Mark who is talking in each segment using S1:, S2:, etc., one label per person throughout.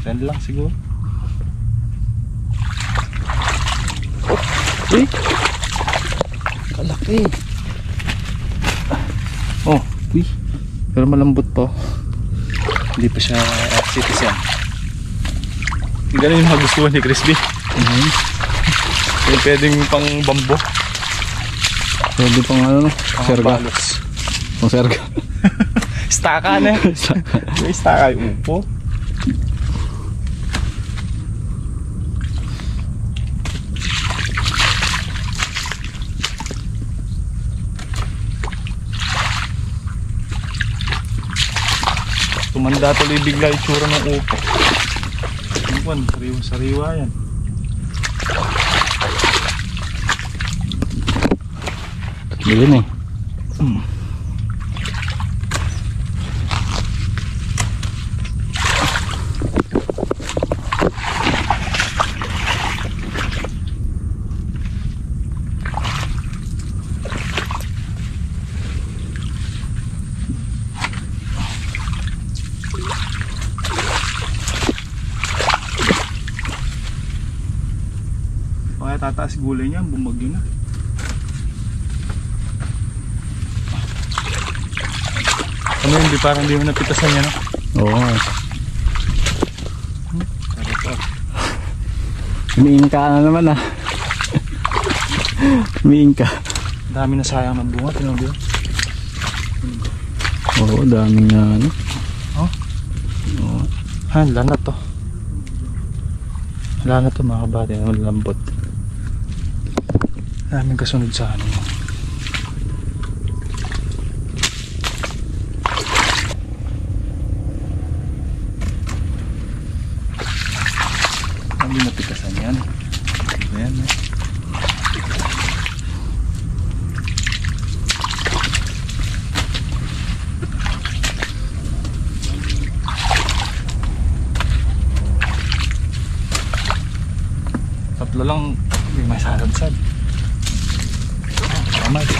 S1: Send lang siguro.
S2: Uy! Kalaki!
S1: Oh,
S2: Uy! Pero malambot pa.
S1: hindi pa siya citizen. Ganun yung magustuhan ni Crispy. Yung pwedeng pang bambo.
S2: Pwede pang ano, serga.
S1: Palos.
S2: Pang serga.
S1: Staka na. May staka yung upo. Tumanda tuloy bigla yung tsura ng upo. Ano, sariwa-sariwa yan.
S2: Bilhin eh.
S1: Kaya tataas gulay niya, bumagyo na. Ano yun, parang di mo napitasan niya, no?
S2: Oo nga.
S1: Sarap.
S2: Umiingka na naman ah. Umiingka.
S1: Dami na sayang ng bunga, tinawag yun.
S2: Oo, daming ano.
S1: Oh?
S2: Oo.
S1: Ha, wala na to. Wala na to mga kabady, malambot. Daming kasunod sa ano. Hindi napitasan yan. Ayan eh. Tatlo lang, hindi may sarad-sad. Tama, ito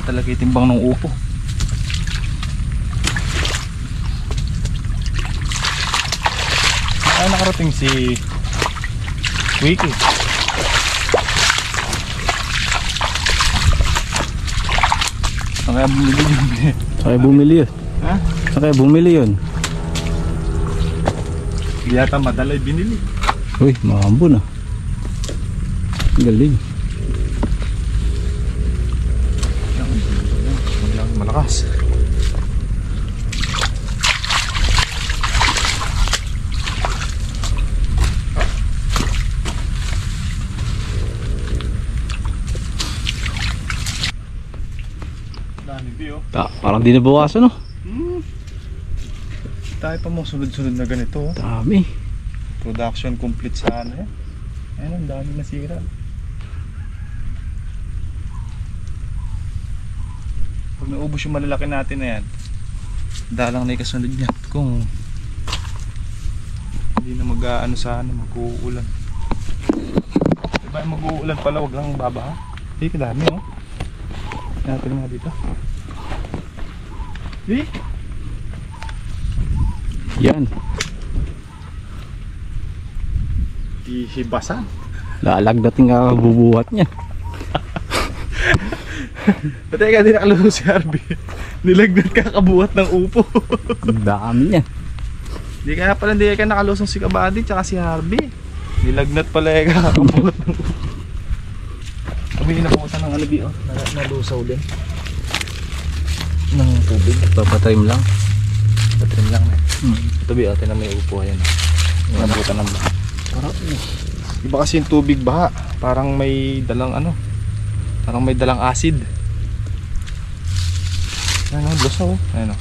S1: talaga itimbang ng upo. Ay, nakarating si Wiki. Kaya bumili yun.
S2: Kaya bumili yun.
S1: Ha?
S2: Kaya bumili yun.
S1: Hindi yata madalay binili.
S2: Uy, mahambo na. Galing.
S1: Malakas. Dami biyo.
S2: Parang di nabawasan no?
S1: Tayo pa mo sunod-sunod na ganito.
S2: Dami.
S1: Production complete sa ano yan. Ayun, ang dami nasira. Pag naubos yung malalaki natin na yan, dalang na ikasunod niya. Kung hindi na mag-ano sa ano, mag-uulan. Diba mag-uulan pala, wag lang babaha. Hindi, kadami oh. Natin nga dito. Hindi.
S2: Yan.
S1: Hihibasan.
S2: Lalagdating nga bubuhat niya.
S1: Pati ka din nakalusong si Harvey. Nilagnat ka kabuhat ng upo.
S2: Ang dami niya.
S1: Hindi kaya pala hindi ka nakalusong si Kabady tsaka si Harvey. Nilagnat pala ka kabuhat ng upo. Kami inabutan ng alabi oh. Nalusaw din. Ng tubig.
S2: Papatrim lang.
S1: Patrim lang na. Tabi ate na may upo yan. Nabutan ng baha. Parang iba kasi yung tubig baha. Parang may dalang ano. Parang may dalang acid. Ayan o, lusaw o. Ayan o.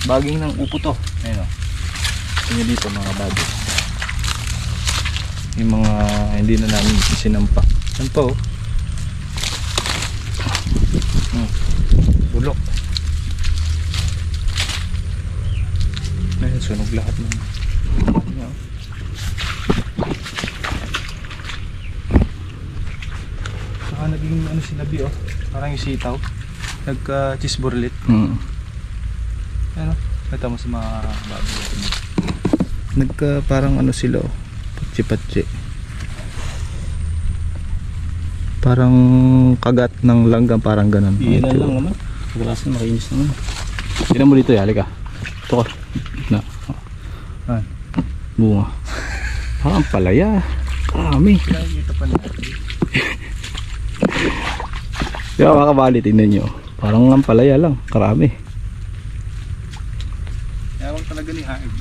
S1: Baging ng upo to. Ayan o. Tingnan dito mga bago. Yung mga hindi na namin sinampa. Ayan pa o. Bulok. Ayan, sunog lahat ng niya o. Saka naging ano sinabi o. Parang yung sitaw. Nagka cheese burlet. Ano? Ito mo sa mga baboy. Nagka parang ano sila oh. Patsi-patsi. Parang kagat ng langgam, parang ganun.
S2: Ilan lang naman. Pagkalasan makinis naman. Tignan mo dito, halika. Ito ka. Na.
S1: Ah.
S2: Bunga. Ang palaya. Karami.
S1: Ito pa na.
S2: Kaya mga kabali, tingnan nyo. Parang ang palaya lang. Karami.
S1: Ewan talaga ni Haig.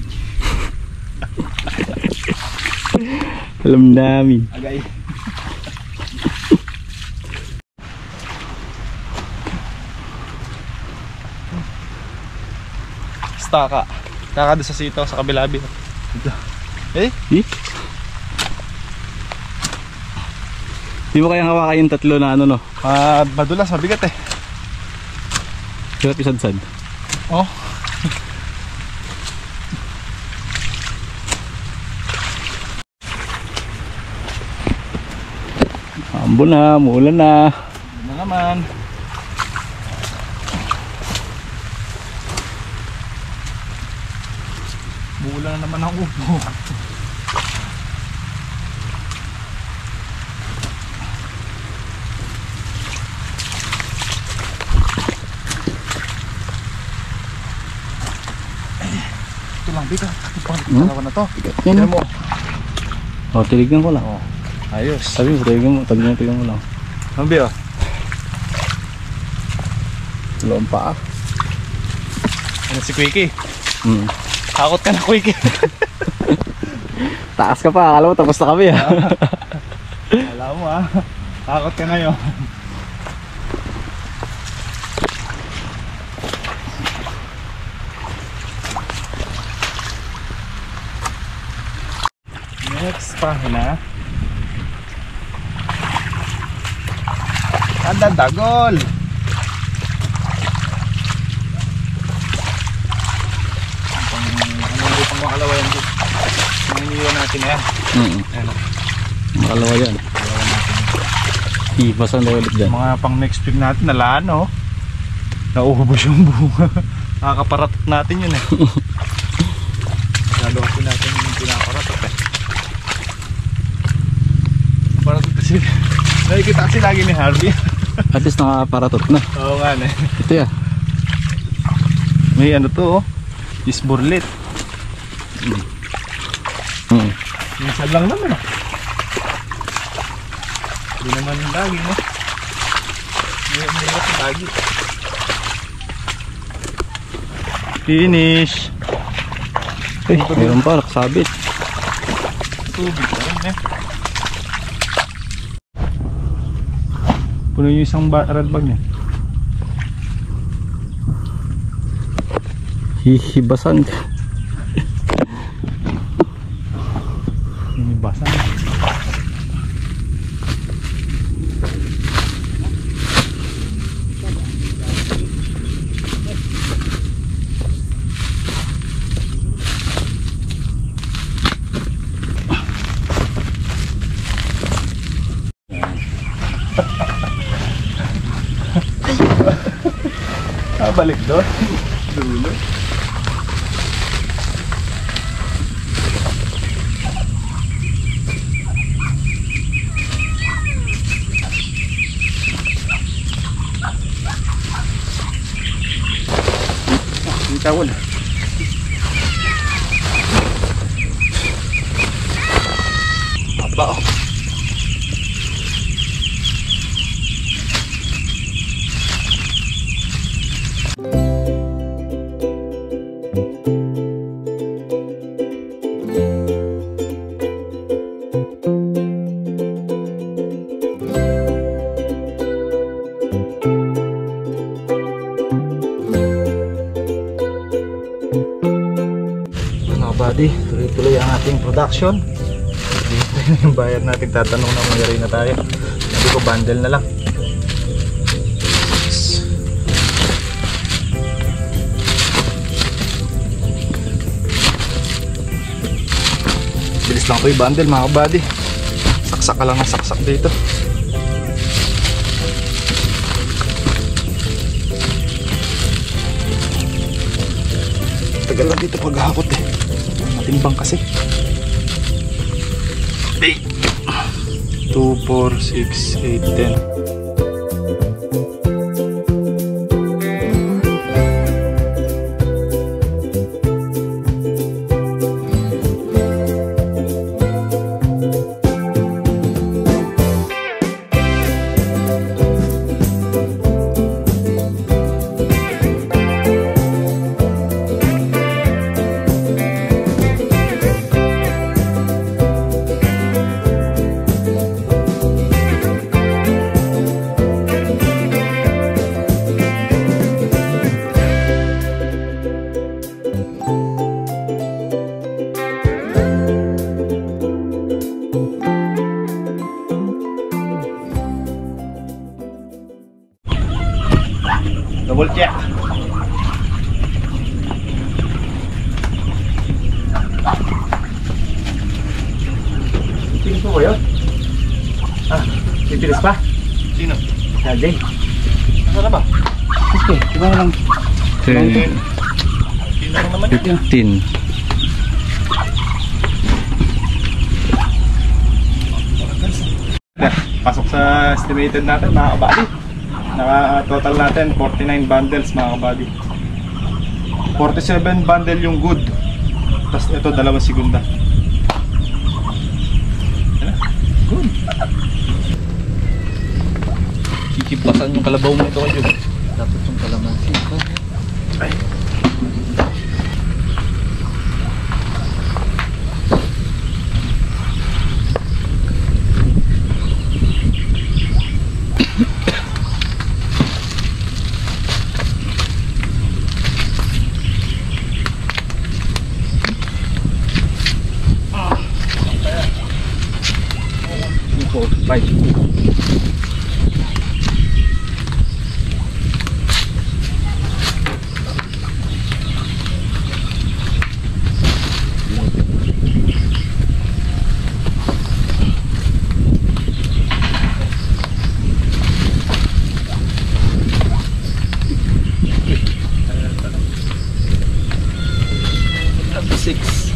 S2: Alam namin.
S1: Agay. Staka. Staka doon sa sitaw sa kabilabi. Ito. Eh?
S2: Di mo kayang hawakan yung tatlo na ano no?
S1: Madulas, mabigat eh.
S2: Hirap isadsad.
S1: Oh.
S2: Ambon na, muulan na.
S1: Ano na naman. Bulan na naman ang upo. Ito lang, bigat. Dalawa na to.
S2: Yan
S1: Tignan mo.
S2: O, tilignan ko lang.
S1: Oh, ayos.
S2: Sabi mo, tilignan mo. Tignan mo lang.
S1: Ang biyo.
S2: Dalawang paa.
S1: Ano si Quickie? Takot ka na, Quickie.
S2: Taas ka pa, akala mo tapos na kami ha.
S1: Alam mo ah. Takot ka na yun. Next pahina. Ada dagol. Ano yung pang kalawayan dito? Ang iniwan natin yan. Ayan o.
S2: Makalawa yan.
S1: Kalawayan natin.
S2: Ibasan na ulit dyan.
S1: Mga pang next week natin nalaan o. Nauubos yung bunga. Nakakaparatot natin yun eh. Masyado kasi natin yung pinakaparatot eh. Paratot kasi. Nakikita kasi lagi ni Harvey.
S2: At least nakaparatot na.
S1: Oo nga eh.
S2: Ito ya.
S1: May ano to oh. Isburlit. Minsan lang naman oh. Hindi naman lagi no. Hindi naman lagi. Finish.
S2: Ay, meron pa, nakasabit.
S1: Tubig pa rin eh. Puno yung isang red bag niya.
S2: Hihibasan.
S1: Hinibasan. Balik doon. Dulo. Tawon. Aba. Buddy, tuloy-tuloy ang ating production. Dito yung bayad natin, tatanong na magyari na tayo. Sabi ko bundle na lang. Bilis lang ito yung bundle mga buddy. Saksak ka lang ang saksak dito. Tagal lang dito paghahakot eh. Matimbang kasi. 8 2, 4, 6, 8, 10. Double check. Pipilis mo ba yun? Pipilis pa? Sino? Jay. Nasaan na ba?
S2: Okay, diba lang? 10, 15.
S1: Pasok sa estimated natin mga kabady. Naka-total natin 49 bundles mga kabady. 47 bundle yung good. Tapos ito dalawang segunda. Good.
S2: Kikiplasan yung kalabaw mo ito kayo.
S3: Dapat yung kalamansi pa.
S1: Ay.
S2: Bye. Number 6.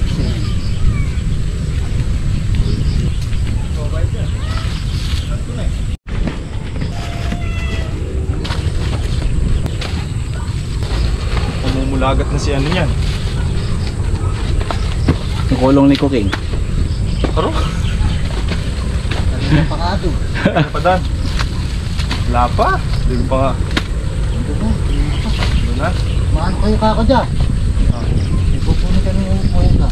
S1: Mulagat na si ano yan.
S2: Yung kulong ni Cooking.
S1: Pero?
S3: Ano pa nga ito?
S1: Ano pa dan? Wala pa. Hindi pa nga. Ano na?
S3: Maano kayo kako dyan? Ipupunin ka ng upuin ka.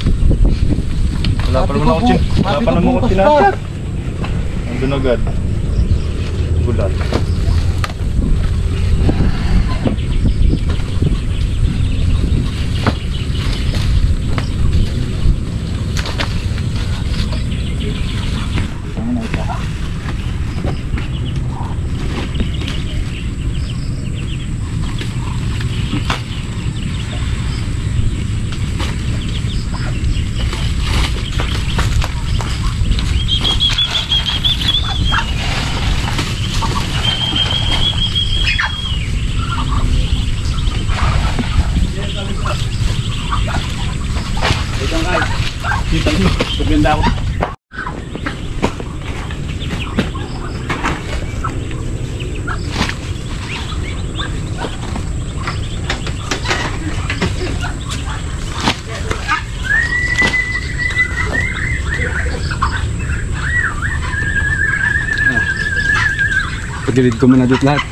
S1: Wala pa naman ako chin. Wala pa naman ako tinatag. Andun agad. Gulat.
S2: Maganda ako. Pagilid ko muna dito lahat.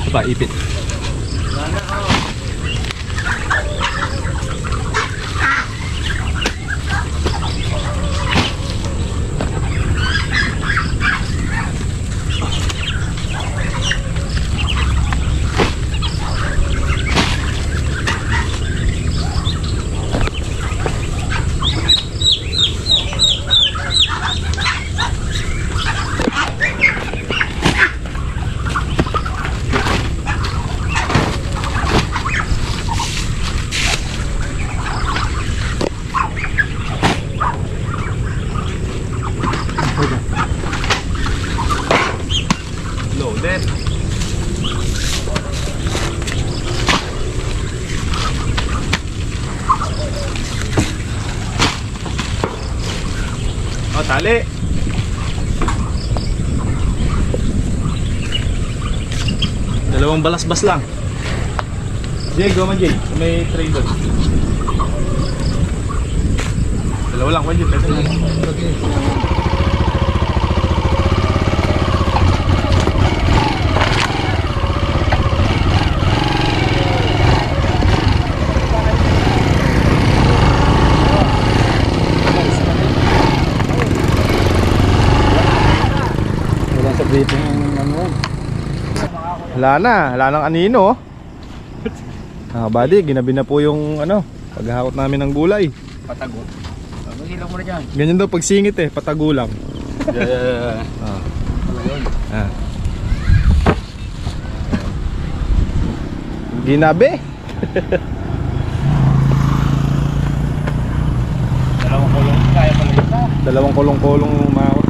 S2: Ito pa, ipit.
S1: tali. Dalawang balasbas lang. Jay, go man Jay. May tray doon. Dalawa lang, Jay. Pwede na.
S2: Wala sa briefing yung ano.
S1: Wala nang anino. Buddy, ginabi na po yung ano, paghahakot namin ng gulay.
S3: Patago. Mag-ilaw mo na dyan.
S1: Ganyan daw pagsingit eh, patago lang.
S2: Yeah.
S1: Ah. Ginabi.
S3: Dalawang kulong. Kaya pala isa.
S1: Dalawang kulong-kulong umahakot.